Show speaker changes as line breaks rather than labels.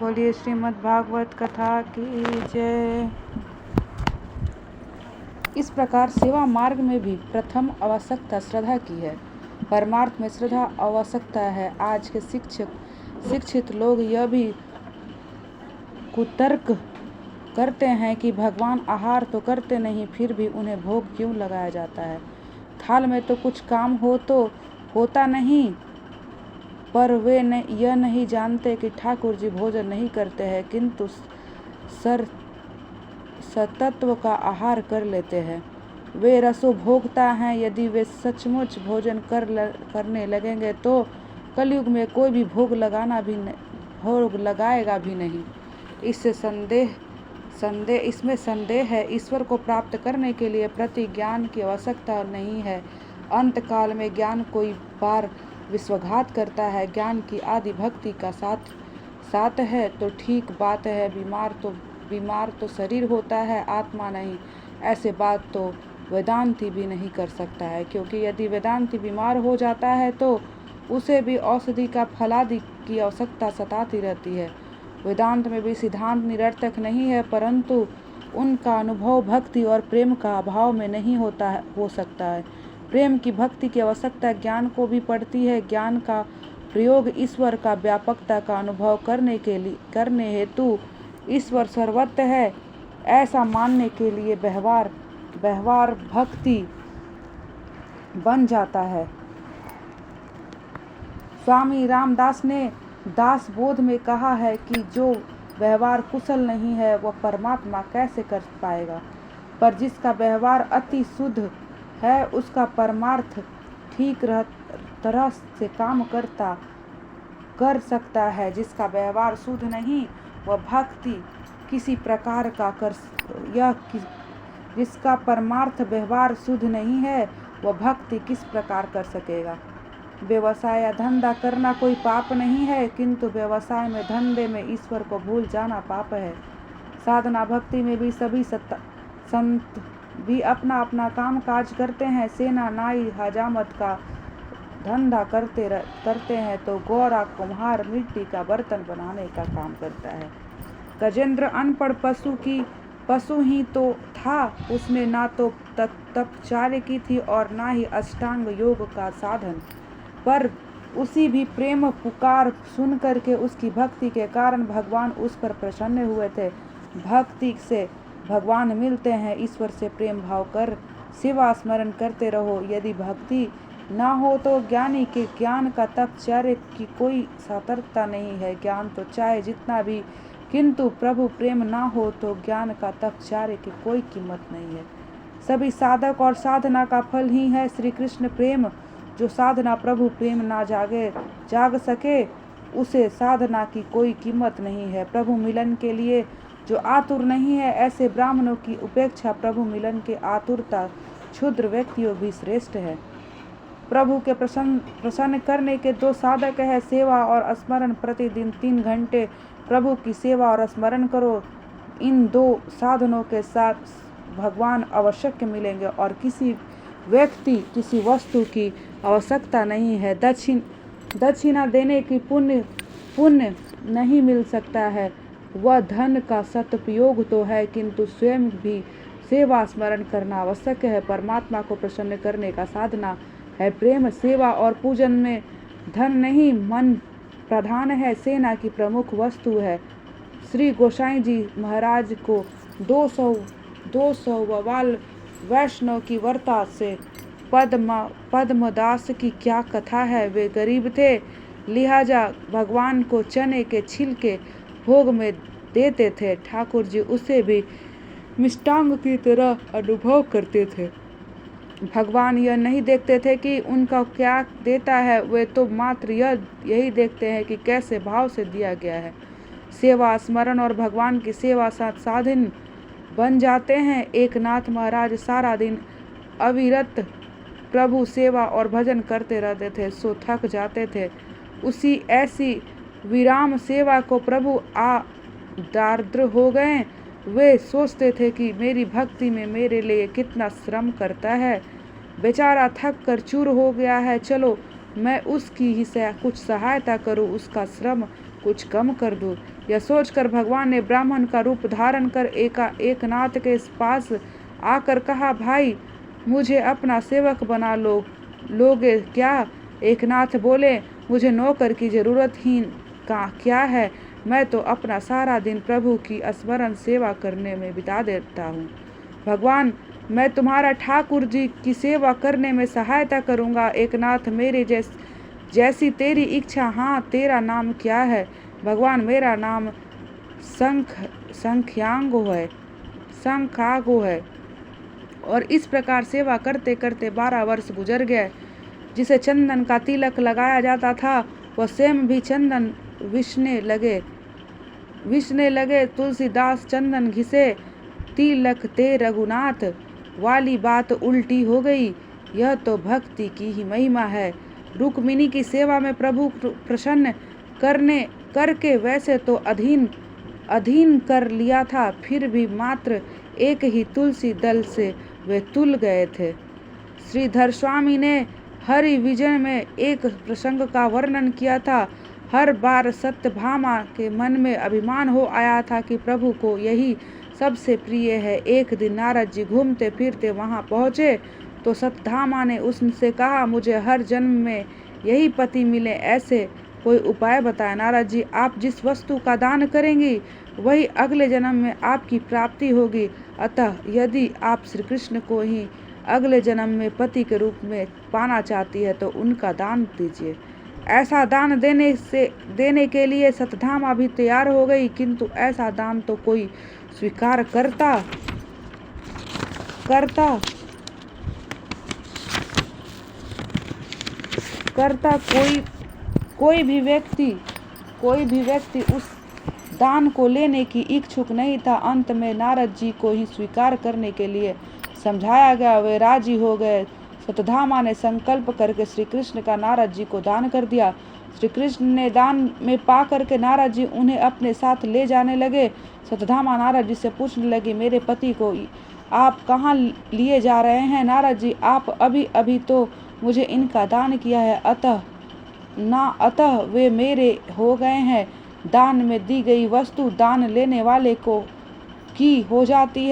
बोलिए श्रीमद् भागवत कथा की जय। इस प्रकार सेवा मार्ग में भी प्रथम आवश्यकता श्रद्धा की है। परमार्थ में श्रद्धा आवश्यकता है। आज के शिक्षित लोग यह भी कुतर्क करते हैं कि भगवान आहार तो करते नहीं, फिर भी उन्हें भोग क्यों लगाया जाता है। थाल में तो कुछ काम होता नहीं, पर वे यह नहीं जानते कि ठाकुर जी भोजन नहीं करते हैं, किंतु सतत्व का आहार कर लेते हैं। वे रसो भोगता हैं। यदि वे सचमुच भोजन करने लगेंगे तो कलयुग में कोई भी भोग लगाएगा भी नहीं। इसमें संदेह है। ईश्वर को प्राप्त करने के लिए प्रति ज्ञान की आवश्यकता नहीं है। अंत काल में ज्ञान कोई बार विश्वासघात करता है। ज्ञान की आदि भक्ति का साथ है तो ठीक बात है। बीमार तो शरीर होता है, आत्मा नहीं। ऐसे बात तो वेदांती भी नहीं कर सकता है, क्योंकि यदि वेदांती बीमार हो जाता है तो उसे भी औषधि का फलादि की आवश्यकता सताती रहती है। वेदांत में भी सिद्धांत निरर्थक नहीं है, परंतु उनका अनुभव भक्ति और प्रेम का अभाव में नहीं हो सकता है। प्रेम की भक्ति की आवश्यकता ज्ञान को भी पड़ती है। ज्ञान का प्रयोग ईश्वर का व्यापकता का अनुभव करने हेतु ईश्वर सर्वत्र है ऐसा मानने के लिए व्यवहार भक्ति बन जाता है। स्वामी रामदास ने दास बोध में कहा है कि जो व्यवहार कुशल नहीं है वह परमात्मा कैसे कर पाएगा, पर जिसका व्यवहार अति शुद्ध है उसका परमार्थ ठीक तरह से काम कर सकता है। जिसका व्यवहार शुद्ध नहीं वह भक्ति किसी प्रकार का जिसका परमार्थ व्यवहार शुद्ध नहीं है वह भक्ति किस प्रकार कर सकेगा। व्यवसाय या धंधा करना कोई पाप नहीं है, किंतु व्यवसाय में धंधे में ईश्वर को भूल जाना पाप है। साधना भक्ति में भी सभी संत भी अपना अपना काम काज करते हैं। सेना नाई हजामत का धंधा करते हैं तो गौरा कुम्हार मिट्टी का बर्तन बनाने का काम करता है। गजेंद्र अनपढ़ पशु ही तो था। उसने ना तो तपचार्य की थी और ना ही अष्टांग योग का साधन, पर उसी भी प्रेम पुकार सुन करके उसकी भक्ति के कारण भगवान उस पर प्रसन्न हुए थे। भक्ति से भगवान मिलते हैं। ईश्वर से प्रेम भाव कर सेवा स्मरण करते रहो। यदि भक्ति ना हो तो ज्ञानी के ज्ञान का तपचार्य की कोई सार्थकता नहीं है। ज्ञान तो चाहे जितना भी, किंतु प्रभु प्रेम ना हो तो ज्ञान का तपचार्य की कोई कीमत नहीं है। सभी साधक और साधना का फल ही है श्री कृष्ण प्रेम। जो साधना प्रभु प्रेम ना जाग सके उसे साधना की कोई कीमत नहीं है। प्रभु मिलन के लिए जो आतुर नहीं है, ऐसे ब्राह्मणों की उपेक्षा प्रभु मिलन के आतुरता क्षुद्र व्यक्तियों भी श्रेष्ठ है। प्रभु के प्रसन्न करने के दो साधक है, सेवा और स्मरण। प्रतिदिन 3 घंटे प्रभु की सेवा और स्मरण करो। इन 2 साधनों के साथ भगवान अवश्य मिलेंगे और किसी व्यक्ति किसी वस्तु की आवश्यकता नहीं है। दक्षिणा देने की पुण्य नहीं मिल सकता है। वह धन का सदुपयोग तो है, किंतु स्वयं भी सेवा स्मरण करना आवश्यक है। परमात्मा को प्रसन्न करने का साधना है प्रेम। सेवा और पूजन में धन नहीं, मन प्रधान है, सेना की प्रमुख वस्तु है। श्री गोसाई जी महाराज को 200 ववाल वैष्णव की वार्ता से पद्मदास की क्या कथा है। वे गरीब थे, लिहाजा भगवान को चने के छिलके भोग में देते थे। ठाकुर जी उसे भी मिष्टांग की तरह अनुभव करते थे। भगवान यह नहीं देखते थे कि उनका क्या देता है, वे तो मात्र यही देखते हैं कि कैसे भाव से दिया गया है। सेवा स्मरण और भगवान की सेवा साधन बन जाते हैं। एक नाथ महाराज सारा दिन अविरत प्रभु सेवा और भजन करते रहते थे, सो थक जाते थे। उसी ऐसी विराम सेवा को प्रभु दार्द्र हो गए। वे सोचते थे कि मेरी भक्ति में मेरे लिए कितना श्रम करता है, बेचारा थक कर चूर हो गया है, चलो मैं उसकी ही कुछ सहायता करूं, उसका श्रम कुछ कम कर दो। यह सोचकर भगवान ने ब्राह्मण का रूप धारण कर एकनाथ के पास आकर कहा, भाई मुझे अपना सेवक बना लोगे क्या? एकनाथ बोले, मुझे नौकर की जरूरत ही क्या है, मैं तो अपना सारा दिन प्रभु की स्मरण सेवा करने में बिता देता हूँ। भगवान, मैं तुम्हारा ठाकुर जी की सेवा करने में सहायता करूँगा। एकनाथ, मेरे जैसी तेरी इच्छा। हाँ, तेरा नाम क्या है? भगवान, मेरा नाम शंखागो है। और इस प्रकार सेवा करते करते 12 वर्ष गुजर गए। जिसे चंदन का तिलक लगाया जाता था वह स्वयं भी चंदन विसने लगे। तुलसीदास चंदन घिसे, तिलक ते रघुनाथ, वाली बात उल्टी हो गई। यह तो भक्ति की ही महिमा है। रुक्मिणी की सेवा में प्रभु प्रसन्न करके वैसे तो अधीन कर लिया था, फिर भी मात्र एक ही तुलसी दल से वे तुल गए थे। श्रीधर स्वामी ने हरि विजय में एक प्रसंग का वर्णन किया था। हर बार सत्यभामा के मन में अभिमान हो आया था कि प्रभु को यही सबसे प्रिय है। एक दिन नारद जी घूमते फिरते वहां पहुंचे तो सत्यभामा ने उनसे कहा, मुझे हर जन्म में यही पति मिले, ऐसे कोई उपाय बताए। नारद जी, आप जिस वस्तु का दान करेंगी वही अगले जन्म में आपकी प्राप्ति होगी। अतः यदि आप श्री कृष्ण को ही अगले जन्म में पति के रूप में पाना चाहती है तो उनका दान दीजिए। ऐसा दान देने के लिए सत्यभामा भी तैयार हो गई, किंतु ऐसा दान तो कोई स्वीकार करता कोई भी व्यक्ति उस दान को लेने की इच्छुक नहीं था। अंत में नारद जी को ही स्वीकार करने के लिए समझाया गया, वे राजी हो गए। सत्यभामा ने संकल्प करके श्री कृष्ण का नारद जी को दान कर दिया। श्री कृष्ण ने दान में पा करके नारद जी उन्हें अपने साथ ले जाने लगे। सत्यभामा नारद जी से पूछने लगी, मेरे पति को आप कहाँ लिए जा रहे हैं? नारद जी, आप अभी तो मुझे इनका दान किया है, अतः वे मेरे हो गए हैं। दान में दी गई वस्तु दान लेने वाले की हो जाती है।